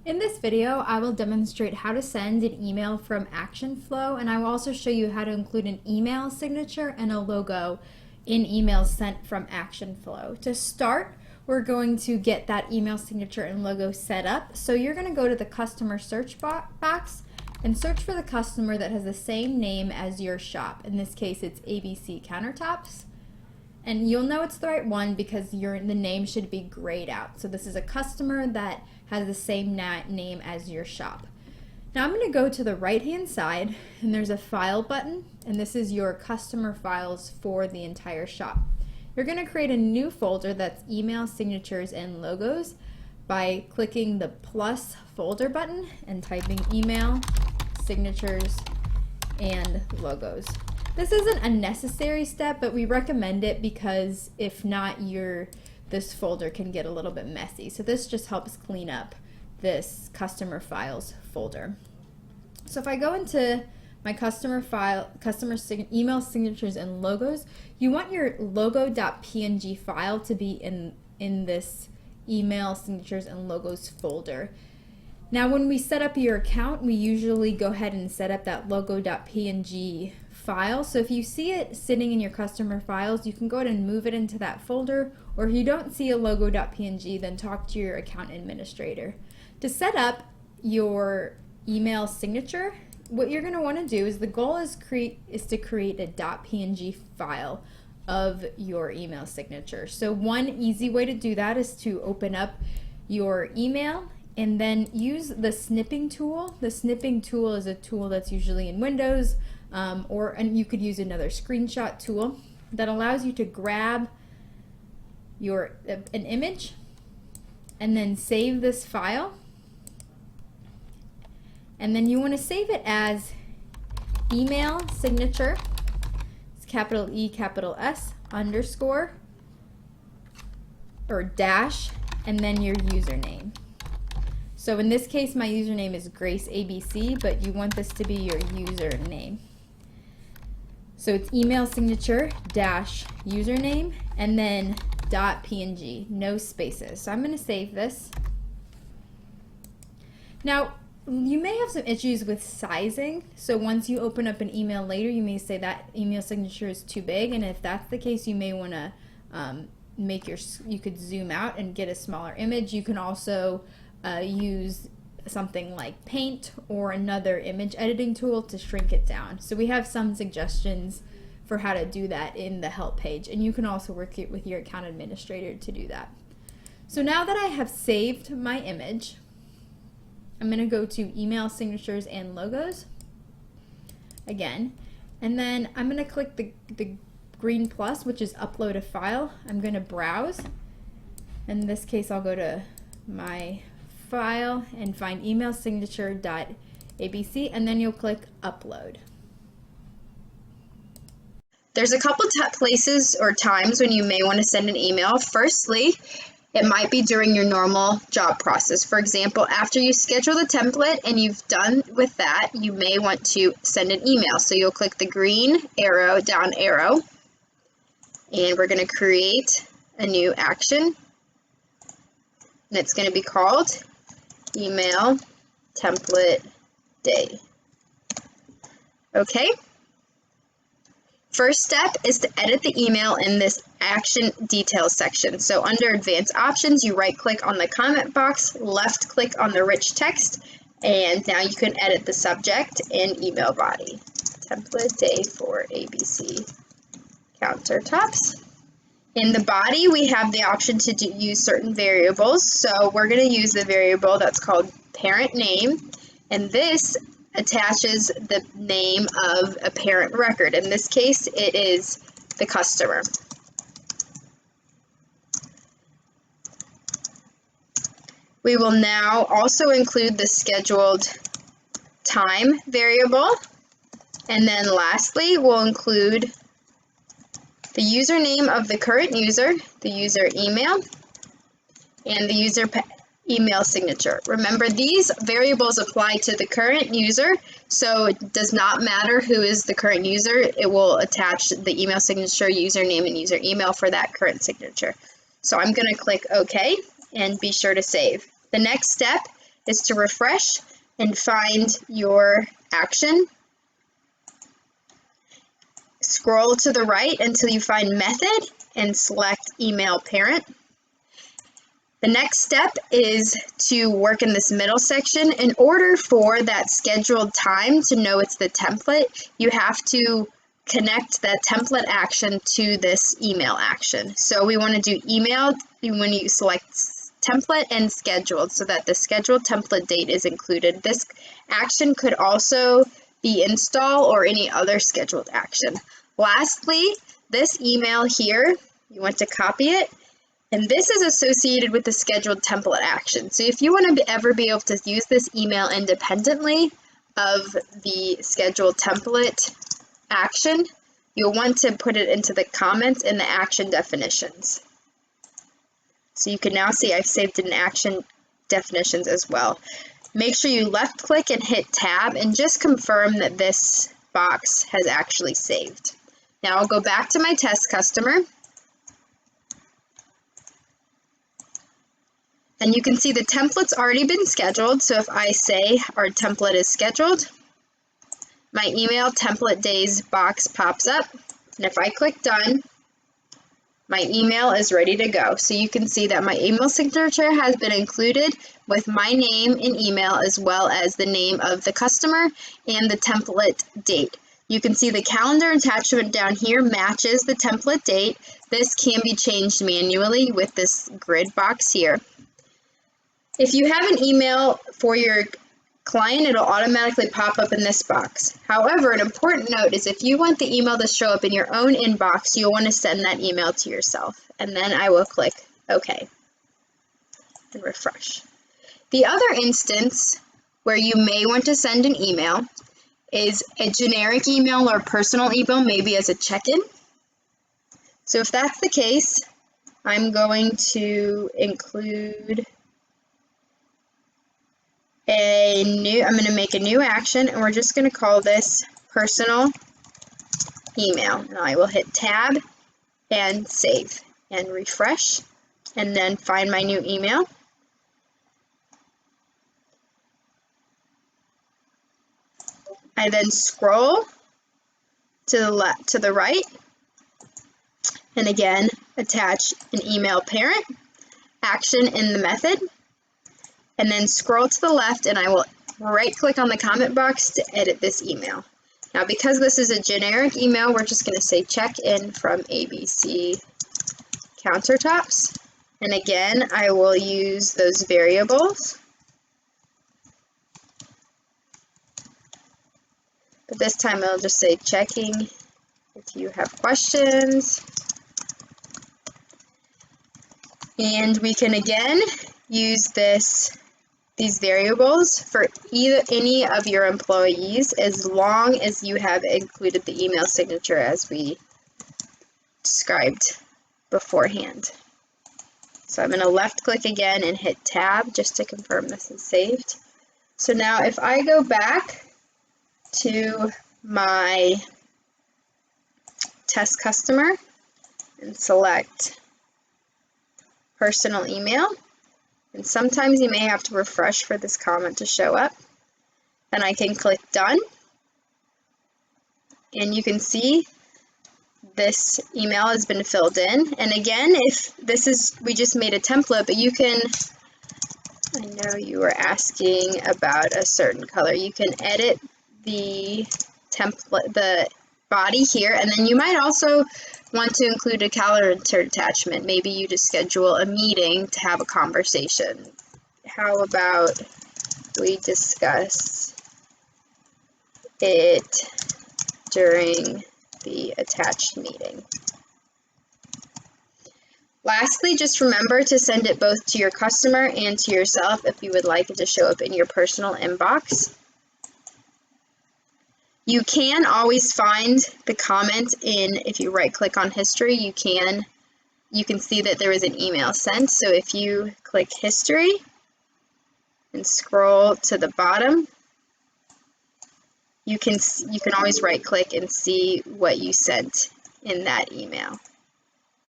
In this video, I will demonstrate how to send an email from ActionFlow, and I will also show you how to include an email signature and a logo in emails sent from ActionFlow. To start, we're going to get that email signature and logo set up. So you're going to go to the customer search box and search for the customer that has the same name as your shop. In this case, it's ABC Countertops. And you'll know it's the right one because the name should be grayed out. So this is a customer that has the same name as your shop. Now I'm going to go to the right hand side and there's a file button, and this is your customer files for the entire shop. You're going to create a new folder that's email signatures and logos by clicking the plus folder button and typing email signatures and logos. This isn't a necessary step, but we recommend it because if not, this folder can get a little bit messy. So this just helps clean up this customer files folder. So if I go into my email signatures and logos, you want your logo.png file to be in this email signatures and logos folder. Now when we set up your account, we usually go ahead and set up that logo.png file. So if you see it sitting in your customer files, you can go ahead and move it into that folder, or if you don't see a logo.png, then talk to your account administrator. To set up your email signature, what you're going to want to do is the goal is to create a .png file of your email signature. So one easy way to do that is to open up your email and then use the snipping tool. The snipping tool is a tool that's usually in Windows, and you could use another screenshot tool that allows you to grab an image and then save this file. And then you want to save it as email signature, it's capital E, capital S, underscore, or dash, and then your username. So in this case, my username is Grace ABC, but you want this to be your username. So it's email signature dash username and then .png, no spaces. So I'm going to save this. Now, you may have some issues with sizing. So once you open up an email later, you may say that email signature is too big, and if that's the case, you may want to you could zoom out and get a smaller image. You can also use something like Paint or another image editing tool to shrink it down. So we have some suggestions for how to do that in the help page, and you can also work it with your account administrator to do that. So now that I have saved my image, I'm going to go to email signatures and logos again, and then I'm going to click the green plus, which is upload a file. I'm going to browse. In this case, I'll go to my file and find email signature.abc, and then you'll click upload. There's a couple places or times when you may want to send an email. Firstly, it might be during your normal job process. For example, after you schedule the template and you've done with that, you may want to send an email. So you'll click the green arrow, down arrow, and we're going to create a new action. And it's going to be called Email Template Day. Okay. First step is to edit the email in this action details section. So under advanced options, you right click on the comment box, left click on the rich text, and now you can edit the subject and email body. Template day for ABC Countertops. In the body, we have the option to use certain variables. So we're going to use the variable that's called parent name, and this attaches the name of a parent record. In this case, it is the customer. We will now also include the scheduled time variable, and then lastly, we'll include the username of the current user, the user email, and the user email signature. Remember, these variables apply to the current user, so it does not matter who is the current user. It will attach the email signature, username, and user email for that current signature. So I'm going to click OK and be sure to save. The next step is to refresh and find your action. Scroll to the right until you find method and select email parent. The next step is to work in this middle section. In order for that scheduled time to know it's the template, you have to connect that template action to this email action. So we want to do email when you select template and scheduled so that the scheduled template date is included. This action could also be install or any other scheduled action. Lastly, this email here, you want to copy it. And this is associated with the scheduled template action. So if you want to ever be able to use this email independently of the scheduled template action, you'll want to put it into the comments in the action definitions. So you can now see I've saved it in action definitions as well. Make sure you left click and hit tab and just confirm that this box has actually saved. Now I'll go back to my test customer. And you can see the template's already been scheduled. So if I say our template is scheduled, my email template days box pops up. And if I click done, my email is ready to go. So you can see that my email signature has been included with my name and email as well as the name of the customer and the template date. You can see the calendar attachment down here matches the template date. This can be changed manually with this grid box here. If you have an email for your client, it'll automatically pop up in this box. However, an important note is if you want the email to show up in your own inbox, you'll want to send that email to yourself. And then I will click OK and refresh. The other instance where you may want to send an email is a generic email or personal email, maybe as a check-in. So if that's the case, I'm going to include I'm going to make a new action, and we're just going to call this personal email. And I will hit tab and save and refresh and then find my new email. I then scroll to the left, to the right, and again attach an email parent action in the method. And then scroll to the left and I will right click on the comment box to edit this email. Now because this is a generic email, we're just going to say check in from ABC Countertops. And again, I will use those variables. But this time I'll just say checking if you have questions. And we can again use these variables for any of your employees as long as you have included the email signature as we described beforehand. So I'm going to left click again and hit tab just to confirm this is saved. So now if I go back to my test customer and select personal email, and sometimes you may have to refresh for this comment to show up. Then I can click done. And you can see this email has been filled in. And again, if this is, we just made a template, but you can, I know you were asking about a certain color. You can edit the template, the body here, and then you might also want to include a calendar attachment. Maybe you just schedule a meeting to have a conversation. How about we discuss it during the attached meeting? Lastly, just remember to send it both to your customer and to yourself if you would like it to show up in your personal inbox. You can always find the comment if you right click on history, you can see that there was an email sent. So if you click history and scroll to the bottom, you can always right click and see what you sent in that email.